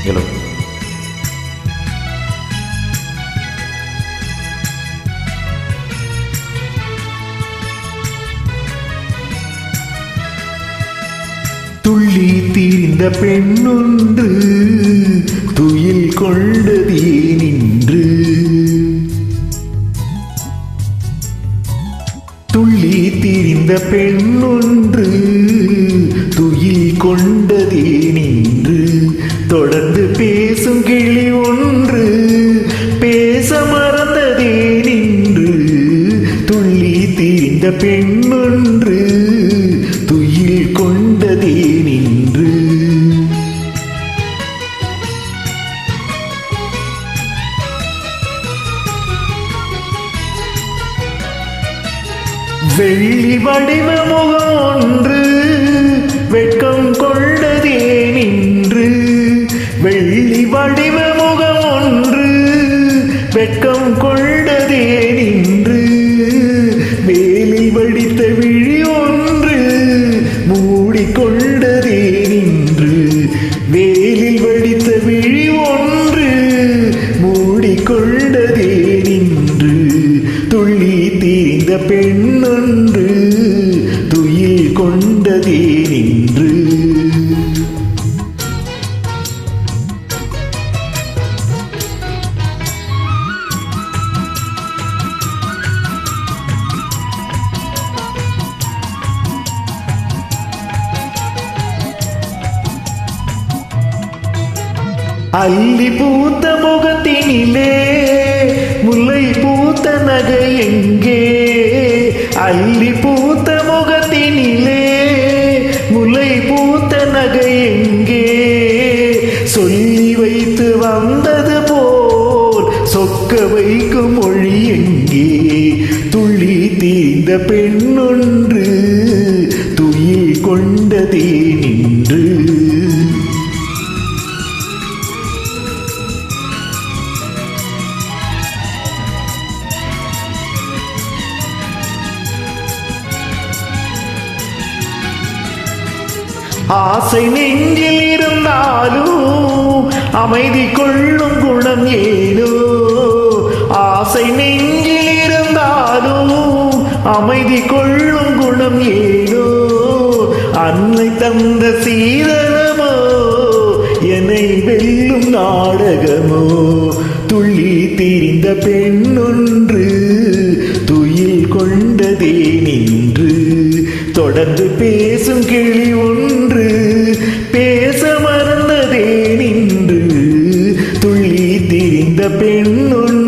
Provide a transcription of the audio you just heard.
Hello. துள்ளி தீர்ந்த பெண்ணொன்று துயில் கொண்டதே நின்று, துள்ளி தீர்ந்த பெண்ணொன்று துயில் கொண்டதே நின்று, தொடர்ந்து பேசும் கிளி ஒன்று பேச மறந்ததே நின்று, துள்ளி தீர்ந்த பெண்ணொன்று துயில் கொண்டதே நின்று. வெள்ளி வடிவ முகம் ஒன்று வெட்கம் கொண்டதே நின்று, வெள்ளி வடிவ முகம் ஒன்று வெட்கம் கொண்டதே நின்று, வேலில் வடித்த விழி ஒன்று மூடிக்கொண்டதே நின்று, வேலில் வடித்த விழி ஒன்று மூடிக்கொண்டதே நின்று, துள்ளி தீர்ந்த பெண்ணொன்று துயில் கொண்டதே நின்று. அல்லி பூத்த முகத்தினிலே முல்லை பூத்த நகை எங்கே, அல்லி பூத்த முகத்தினிலே முல்லை பூத்த நகை எங்கே, சொல்லி வைத்து வந்தது போல் சொக்க வைக்கும் மொழி எங்கே, துள்ளி தீர்ந்த பெண்ணொன்று துயில் கொண்டதே நின்று. ஆசை நெஞ்சில் இருந்தாலும் அமைதி கொள்ளும் குணம் ஏனோ, ஆசை நெஞ்சில் இருந்தாலும் அமைதி கொள்ளும் குணம் ஏனோ, அன்னை தந்த சீதனமோ என்னை வெல்லும் நாடகமோ, துள்ளி தீர்ந்த பெண்ணொன்று துயில் கொண்டதே நின்று, தொடர்ந்து பேசும் கிளி ஒன்று பேச மறந்ததே நின்று, துள்ளி தீர்ந்த பெண்ணொன்று